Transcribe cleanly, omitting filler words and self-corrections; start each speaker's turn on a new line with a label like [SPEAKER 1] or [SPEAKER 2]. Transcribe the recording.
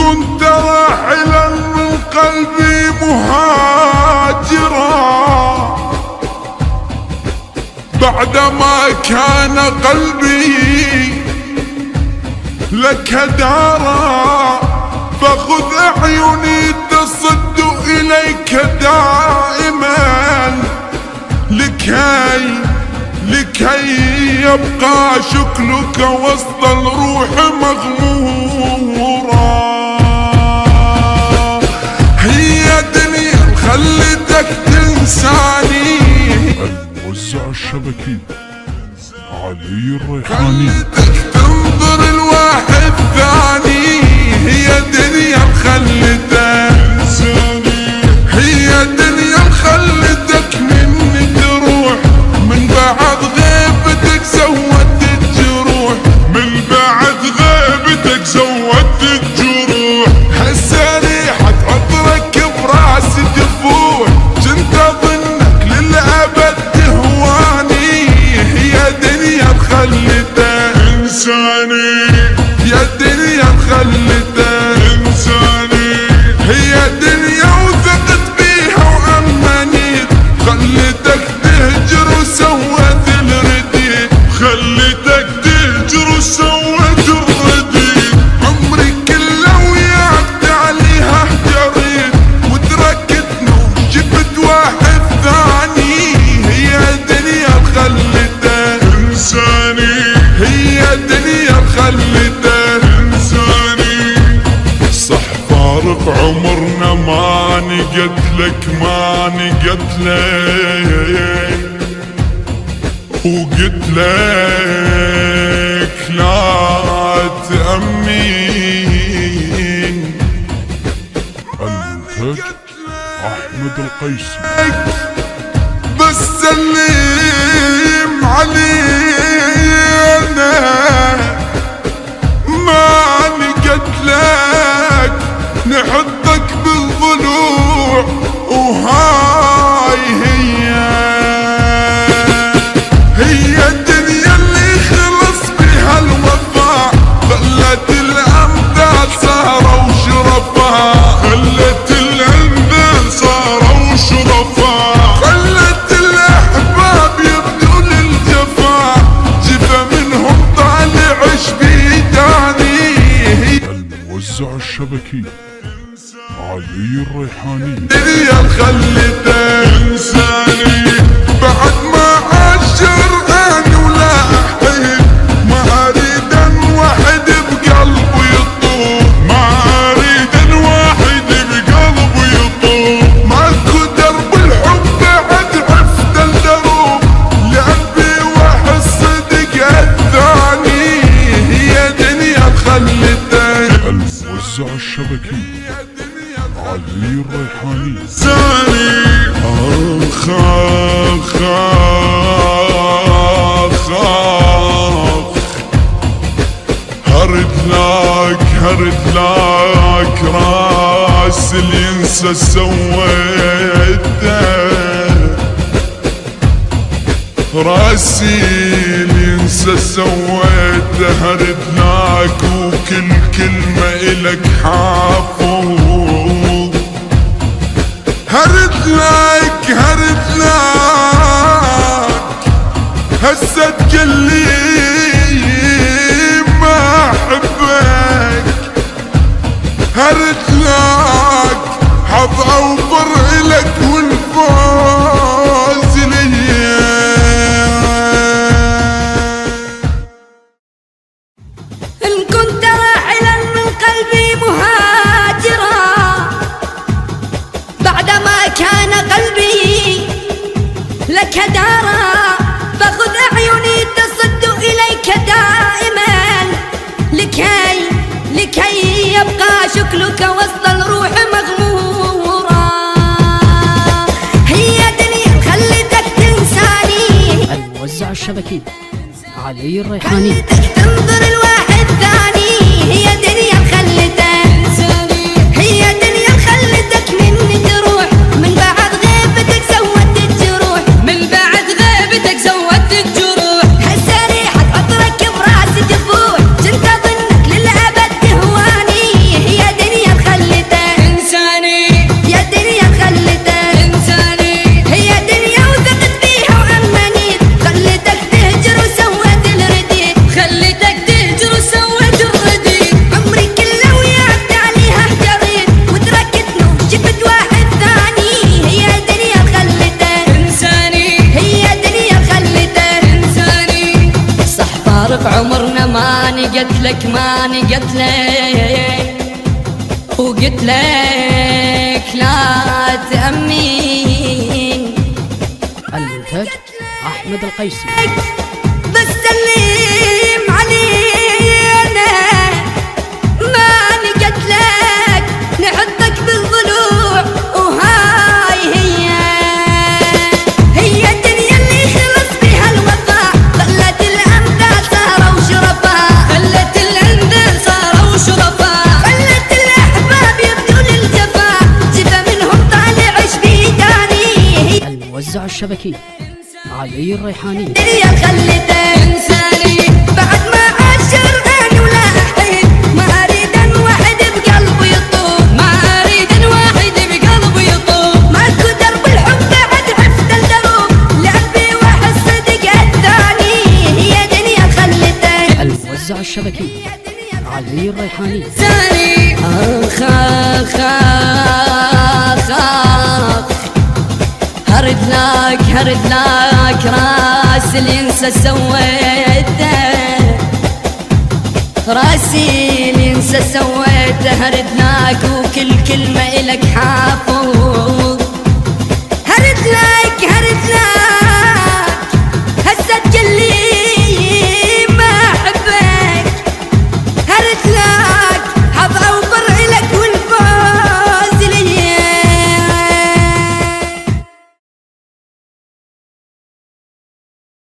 [SPEAKER 1] كنت راحلا من قلبي مهاجرا بعدما كان قلبي لك دارا، فخذ أعيني تصد إليك دائما لكي يبقى شكلك وسط الروح مغمورا. هي دنيا خلتك تنساني.
[SPEAKER 2] الموزع الشبكي علي الريحاني.
[SPEAKER 1] خلتك تنظر الواحد ثاني. هي دنيا خلتك تنساني. هي دنيا خلتك مني تروح، من بعد غيبتك زودت الجروح،
[SPEAKER 2] من بعد غيبتك زودت الجروح.
[SPEAKER 1] هسه ريحة عطرك براسي تفوح، كنت اظنك للابد تهواني. هي دنيا خلتك
[SPEAKER 2] انساني.
[SPEAKER 1] يا دنيا خلتك
[SPEAKER 2] انساني.
[SPEAKER 1] هي دنيا وثقت بيها وامنيت، خلتك تهجر وسوت الرديد.
[SPEAKER 2] خلتك تهجر وسوت الرديد.
[SPEAKER 1] عمري كله وياك تعليها اهجريت، وتركتني وجبت واحد ثاني. هي دنيا خلتك
[SPEAKER 2] انساني.
[SPEAKER 1] هي دنيا خلتك
[SPEAKER 2] انساني. صح فارق عمرنا ما نقتلك ما نقتلك، وقلت لك لا تأمين. المنتج أحمد القيسي.
[SPEAKER 1] بس سلم علينا ما نقتلك، نحطك بالضلوع وهاي هي الدنيا اللي خلص بها الوفاء، خلت الأمثال صاروا شرفاء.
[SPEAKER 2] خلت الأنذال صاروا شرفاء.
[SPEAKER 1] خلت الأحباب يبدوا للجفاء، جفا منهم طالع شبيداني.
[SPEAKER 2] الموزع الشبكي علي الريحاني.
[SPEAKER 1] دنيا خلتك
[SPEAKER 2] انساني.
[SPEAKER 1] بعد ما عاشر أنا ولا أحب، ما أريد أن واحد بقلبه يطوف.
[SPEAKER 2] ما أريد الواحد بقلبه يطوف.
[SPEAKER 1] ماكو درب الحب بعد عفت الدروب، لأبي واحد صدق الثاني. هي دنيا خلتك
[SPEAKER 2] الموزع الشبكي علي الريحاني.
[SPEAKER 1] ثاني.
[SPEAKER 2] آخ آخ آخ آخ. هرد لك راس اللي ينسى سويته، راسي اللي ينسى سويته. هرد لك وكل كلمة إلك حافظ.
[SPEAKER 1] هرد لك هسه تقلي ما احبك. هرد لك حظ اوفر الك والفوز ليا.
[SPEAKER 3] إن كنت راحلا من قلبي مهاجرا بعدما كان قلبي لك دارا، فخذ أعيني تصد إليك دائما لكي يبقى شكلك وسط الروح مغمورا. هي دنيا خلتك تنساني.
[SPEAKER 4] الموزع الشبكي علي الريحاني.
[SPEAKER 3] خلتك تنظر الواحد ثاني. هي دنيا خلتك هي دنيا خلتك مني تروح، من بعد غيبتك زودت الجروح، من بعد غيبتك زودت الجروح. هسه ريحة عطرك براسي تفوح، كنت اظنك للأبد تهواني. هي دنيا لك ماني قتلك وقلت لك لا تأمين.
[SPEAKER 4] المنتج أحمد القيسي.
[SPEAKER 3] بس سلم علينا ماني قتلك نحطك بالضلوع وهاي هي الدنيا اللي خلص بها الوفاء. خلت الأمثال صاروا شرفاء خلت الأمثال صاروا شرفاء خلت الأحباب يبدوا للجفاء جفا منهم طالع شبيداني.
[SPEAKER 4] الموزع الشبكي علي الريحاني.
[SPEAKER 3] الدنيا خلته انساني بعد ما عاشر انا ولا احد ما اريد ان واحد بقلبه يطوف ما اريد ان واحد بقلبه يطوف ماكو درب الحب بعد عفت الدروب لعبي واحد صدق الثاني. هي دنيا خلته
[SPEAKER 4] الموزع الشبكي علي الريحاني.
[SPEAKER 3] انساني اخ اخ اخ اخ هرد لك راس اللي ينسى سويته راسي اللي ينسى سويته هرد لك وكل كلمة إلك حافظ هرد لك هسه تقلي